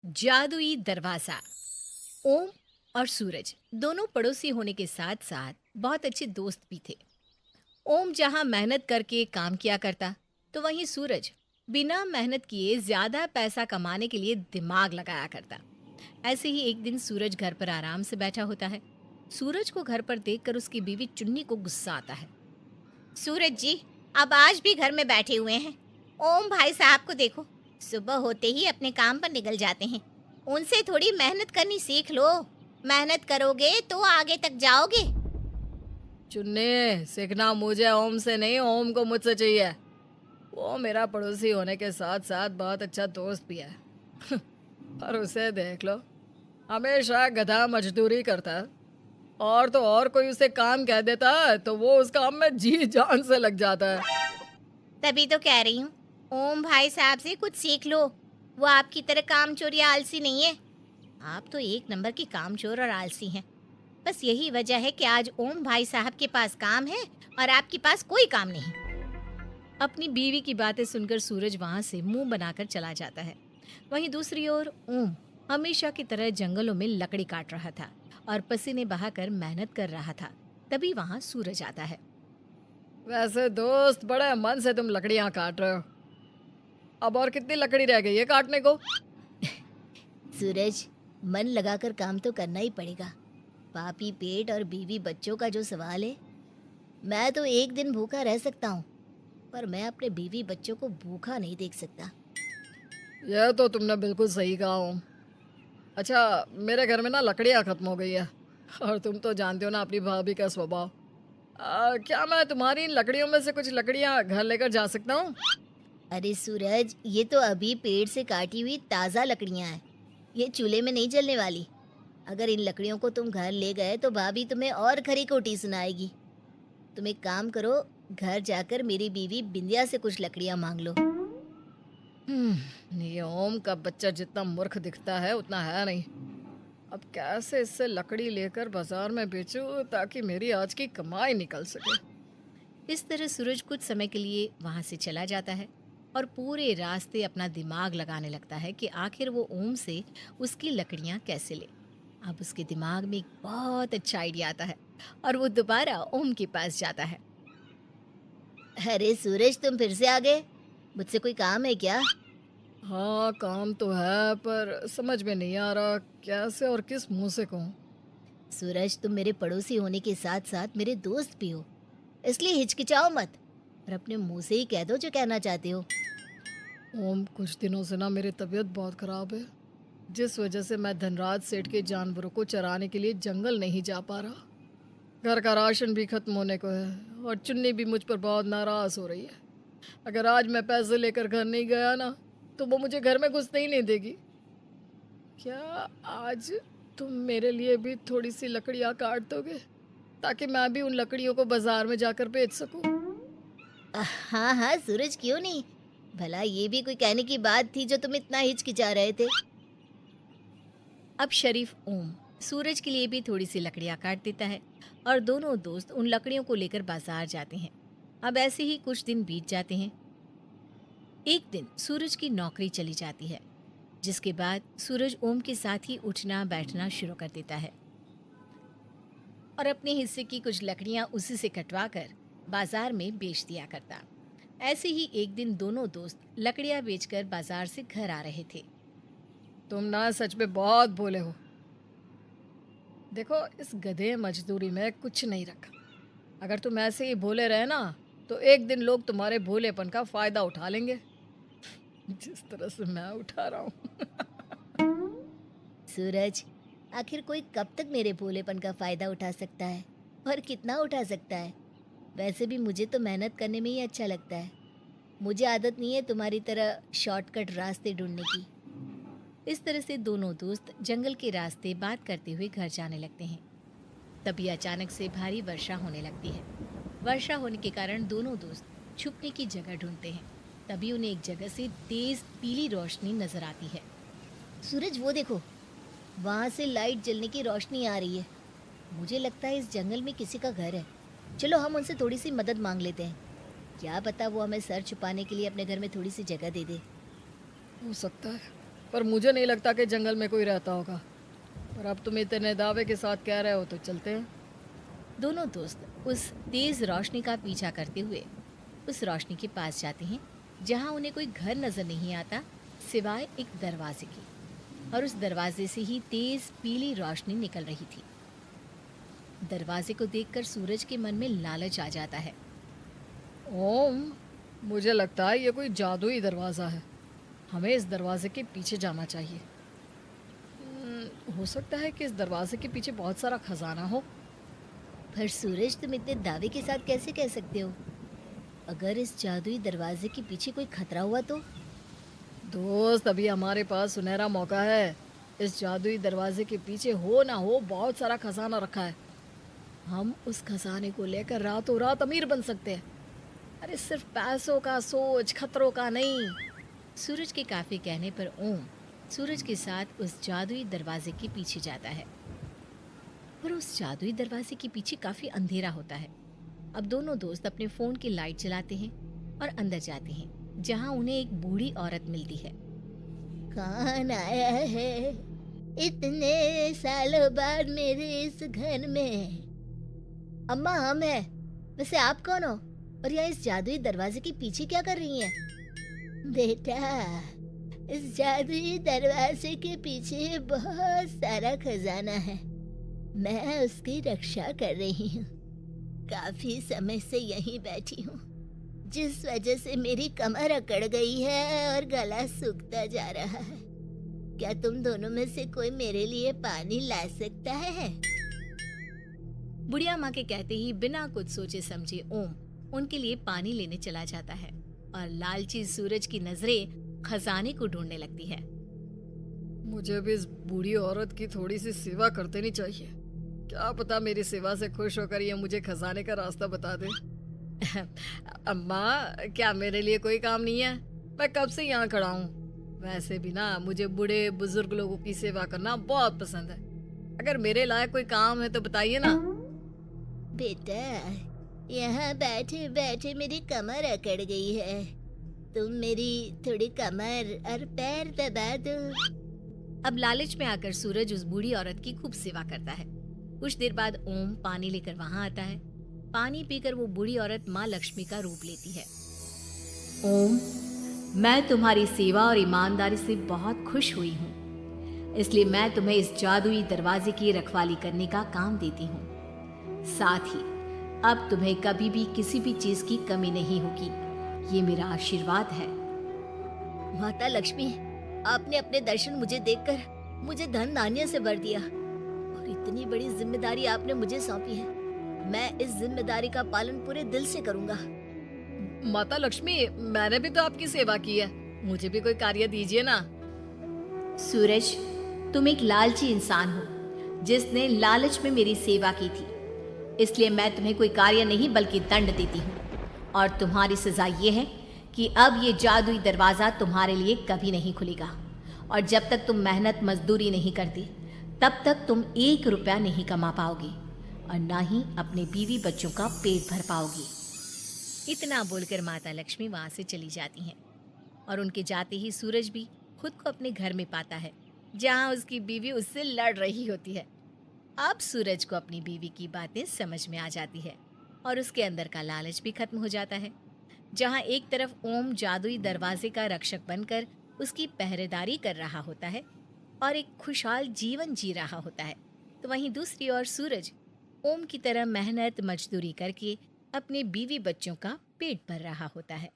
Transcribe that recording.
जादुई दरवाजा। ओम और सूरज दोनों पड़ोसी होने के साथ साथ बहुत अच्छे दोस्त भी थे। ओम जहाँ मेहनत करके काम किया करता, तो वहीं सूरज बिना मेहनत किए ज्यादा पैसा कमाने के लिए दिमाग लगाया करता। ऐसे ही एक दिन सूरज घर पर आराम से बैठा होता है। सूरज को घर पर देखकर उसकी बीवी चुन्नी को गुस्सा आता है। सूरज जी, अब आज भी घर में बैठे हुए हैं। ओम भाई साहब को देखो, सुबह होते ही अपने काम पर निकल जाते हैं। उनसे थोड़ी मेहनत करनी सीख लो। मेहनत करोगे तो आगे तक जाओगे। चुन्नी, सीखना मुझे ओम से नहीं, ओम को मुझसे चाहिए। वो मेरा पड़ोसी होने के साथ साथ बहुत अच्छा दोस्त भी है। पर उसे देख लो, हमेशा गधा मजदूरी करता है। और तो और कोई उसे काम कह देता है तो वो उस काम में जी जान से लग जाता है। तभी तो कह रही हूँ, ओम भाई साहब से कुछ सीख लो। वो आपकी तरह कामचोर या आलसी नहीं है। आप तो एक नंबर की कामचोर और आलसी हैं। बस यही वजह है कि आज ओम भाई साहब के पास काम है और आपके पास कोई काम नहीं। अपनी बीवी की बातें सुनकर सूरज वहां से मुंह बनाकर चला जाता है। वहीं दूसरी ओर ओम हमेशा की तरह जंगलों में लकड़ी काट रहा था और पसीने बहाकर मेहनत कर रहा था। तभी वहां सूरज आता है। वैसे दोस्त, बड़े मन से तुम लकड़ियां काट रहे हो। अब और कितनी लकड़ी रह गई है काटने को? सूरज, मन लगाकर काम तो करना ही पड़ेगा। पापी पेट और बीवी बच्चों का जो सवाल है, मैं तो एक दिन भूखा रह सकता हूँ, पर मैं अपने बीवी बच्चों को भूखा नहीं देख सकता। यह तो तुमने बिल्कुल सही कहा हूँ। अच्छा, मेरे घर में ना लकड़ियाँ खत्म हो गई है और तुम तो जानते हो ना अपनी भाभी का स्वभाव। क्या मैं तुम्हारी इन लकड़ियों में से कुछ लकड़ियाँ घर लेकर जा सकता हूँ? अरे सूरज, ये तो अभी पेड़ से काटी हुई ताज़ा लकड़ियाँ हैं। ये चूल्हे में नहीं जलने वाली। अगर इन लकड़ियों को तुम घर ले गए तो भाभी तुम्हें और खरी खोटी सुनाएगी। तुम एक काम करो, घर जाकर मेरी बीवी बिंदिया से कुछ लकड़ियाँ मांग लो। ये ओम का बच्चा जितना मूर्ख दिखता है उतना है नहीं। अब कैसे इससे लकड़ी लेकर बाजार में बेचूं ताकि मेरी आज की कमाई निकल सके। इस तरह सूरज कुछ समय के लिए वहां से चला जाता है और पूरे रास्ते अपना दिमाग लगाने लगता है कि आखिर वो ओम से उसकी लकड़ियां कैसे ले। अब उसके दिमाग में एक बहुत अच्छा आइडिया आता है और वो दोबारा ओम के पास जाता है। अरे सूरज, तुम फिर से आ गए। मुझसे कोई काम है क्या? हाँ, काम तो है, पर समझ में नहीं आ रहा कैसे और किस मुंह से कहूँ। सूरज, तुम मेरे पड़ोसी होने के साथ साथ मेरे दोस्त भी हो, इसलिए हिचकिचाओ मत और अपने मुंह से ही कह दो जो कहना चाहते हो। ओम, कुछ दिनों से ना मेरी तबीयत बहुत खराब है, जिस वजह से मैं धनराज सेठ के जानवरों को चराने के लिए जंगल नहीं जा पा रहा। घर का राशन भी खत्म होने को है और चुन्नी भी मुझ पर बहुत नाराज हो रही है। अगर आज मैं पैसे लेकर घर नहीं गया ना, तो वो मुझे घर में घुसने ही नहीं देगी। क्या आज तुम मेरे लिए भी थोड़ी सी लकड़ियाँ काट दोगे ताकि मैं भी उन लकड़ियों को बाजार में जाकर बेच सकूं? हाँ हाँ सूरज, क्यों नहीं। भला ये भी कोई कहने की बात थी जो तुम इतना हिचकिचा रहे थे। अब शरीफ ओम सूरज के लिए भी थोड़ी सी लकड़ियां काट देता है और दोनों दोस्त उन लकड़ियों को लेकर बाजार जाते हैं। अब ऐसे ही कुछ दिन बीत जाते हैं। एक दिन सूरज की नौकरी चली जाती है, जिसके बाद सूरज ओम के साथ ही उठना बैठना शुरू कर देता है और अपने हिस्से की कुछ लकड़ियां उसी से कटवा कर बाजार में बेच दिया करता। ऐसे ही एक दिन दोनों दोस्त लकड़ियां बेचकर बाजार से घर आ रहे थे। तुम ना सच में बहुत भोले हो। देखो, इस गधे मजदूरी में कुछ नहीं रखा। अगर तुम ऐसे ही भोले रहे ना, तो एक दिन लोग तुम्हारे भोलेपन का फायदा उठा लेंगे, जिस तरह से मैं उठा रहा हूँ। सूरज, आखिर कोई कब तक मेरे भोलेपन का फायदा उठा सकता है और कितना उठा सकता है? वैसे भी मुझे तो मेहनत करने में ही अच्छा लगता है। मुझे आदत नहीं है तुम्हारी तरह शॉर्टकट रास्ते ढूंढने की। इस तरह से दोनों दोस्त जंगल के रास्ते बात करते हुए घर जाने लगते हैं। तभी अचानक से भारी वर्षा होने लगती है। वर्षा होने के कारण दोनों दोस्त छुपने की जगह ढूंढते हैं। तभी उन्हें एक जगह से तेज पीली रोशनी नजर आती है। सूरज, वो देखो, वहाँ से लाइट जलने की रोशनी आ रही है। मुझे लगता है इस जंगल में किसी का घर है। चलो हम उनसे थोड़ी सी मदद मांग लेते हैं। क्या पता वो हमें सर छुपाने के लिए अपने घर में थोड़ी सी जगह दे दे। हो सकता है, पर मुझे नहीं लगता कि जंगल में कोई रहता होगा। पर अब तुम इतने दावे के साथ कह रहे हो तो चलते हैं। दोनों दोस्त उस तेज रोशनी का पीछा करते हुए उस रोशनी के पास जाते हैं जहां उन्हें कोई घर नजर नहीं आता सिवाय एक दरवाजे के। और उस दरवाजे से ही तेज पीली रोशनी निकल रही थी। दरवाजे को देखकर सूरज के मन में लालच आ जाता है। ओम, मुझे लगता है ये कोई जादुई दरवाज़ा है। हमें इस दरवाजे के पीछे जाना चाहिए। हो सकता है कि इस दरवाजे के पीछे बहुत सारा खजाना हो। पर सूरज, तुम इतने दावे के साथ कैसे कह सकते हो? अगर इस जादुई दरवाजे के पीछे कोई खतरा हुआ तो? दोस्त, अभी हमारे पास सुनहरा मौका है। इस जादुई दरवाजे के पीछे हो ना हो बहुत सारा खजाना रखा है। हम उस खजाने को लेकर रातों रात अमीर बन सकते हैं। अरे सिर्फ पैसों का सोच, खतरों का नहीं। सूरज के काफी कहने पर ओम सूरज के साथ उस जादुई दरवाजे के पीछे जाता है। पर उस जादुई दरवाजे के पीछे काफी अंधेरा होता है। अब दोनों दोस्त अपने फोन की लाइट जलाते हैं और अंदर जाते हैं जहां उन्हें एक बूढ़ी औरत मिलती है। कौन आया है इतने सालों बाद मेरे इस घर में? अम्मा, हम हैं। वैसे आप कौन हो और यहाँ इस जादुई दरवाजे के पीछे क्या कर रही हैं? बेटा, इस जादुई दरवाजे के पीछे बहुत सारा खजाना है। मैं उसकी रक्षा कर रही हूँ। काफी समय से यहीं बैठी हूँ, जिस वजह से मेरी कमर अकड़ गई है और गला सूखता जा रहा है। क्या तुम दोनों में से कोई मेरे लिए पानी ला सकता है? बुढ़िया माँ के कहते ही बिना कुछ सोचे समझे ओम उनके लिए पानी लेने चला जाता है और लालची सूरज की नजरें खजाने को ढूंढने लगती है। मुझे भी इस बूढ़ी औरत की थोड़ी सी सेवा कर देनी चाहिए। क्या पता मेरी सेवा से खुश होकर ये मुझे खजाने का रास्ता बता दे। अम्मा, क्या मेरे लिए कोई काम नहीं है? मैं कब से यहाँ खड़ा हूँ। वैसे भी ना मुझे बूढ़े बुजुर्ग लोगों की सेवा करना बहुत पसंद है। अगर मेरे लायक कोई काम है तो बताइए ना। बेटा, यहाँ बैठे बैठे मेरी कमर अकड़ गई है। तुम मेरी थोड़ी कमर और पैर दबा दो। अब लालच में आकर सूरज उस बूढ़ी औरत की खूब सेवा करता है। कुछ देर बाद ओम पानी लेकर वहां आता है। पानी पीकर वो बूढ़ी औरत माँ लक्ष्मी का रूप लेती है। ओम, मैं तुम्हारी सेवा और ईमानदारी से बहुत खुश हुई हूँ, इसलिए मैं तुम्हें इस जादुई दरवाजे की रखवाली करने का काम देती हूँ। साथ ही अब तुम्हें कभी भी किसी भी चीज की कमी नहीं होगी। ये मेरा आशीर्वाद है। माता लक्ष्मी, आपने अपने दर्शन मुझे देखकर मुझे धन धान्य से भर दिया और इतनी बड़ी जिम्मेदारी आपने मुझे सौंपी है। मैं इस जिम्मेदारी का पालन पूरे दिल से करूंगा। माता लक्ष्मी, मैंने भी तो आपकी सेवा की है। मुझे भी कोई कार्य दीजिए ना। सूरज, तुम एक लालची इंसान हो जिसने लालच में मेरी सेवा की थी, इसलिए मैं तुम्हें कोई कार्य नहीं बल्कि दंड देती हूँ। और तुम्हारी सजा ये है कि अब ये जादुई दरवाज़ा तुम्हारे लिए कभी नहीं खुलेगा। और जब तक तुम मेहनत मजदूरी नहीं करती तब तक तुम 1 रुपया नहीं कमा पाओगी और ना ही अपने बीवी बच्चों का पेट भर पाओगी। इतना बोलकर माता लक्ष्मी वहाँ से चली जाती हैं और उनके जाते ही सूरज भी खुद को अपने घर में पाता है जहाँ उसकी बीवी उससे लड़ रही होती है। अब सूरज को अपनी बीवी की बातें समझ में आ जाती है और उसके अंदर का लालच भी खत्म हो जाता है। जहाँ एक तरफ ओम जादुई दरवाजे का रक्षक बनकर उसकी पहरेदारी कर रहा होता है और एक खुशहाल जीवन जी रहा होता है, तो वहीं दूसरी ओर सूरज ओम की तरह मेहनत मजदूरी करके अपने बीवी बच्चों का पेट भर रहा होता है।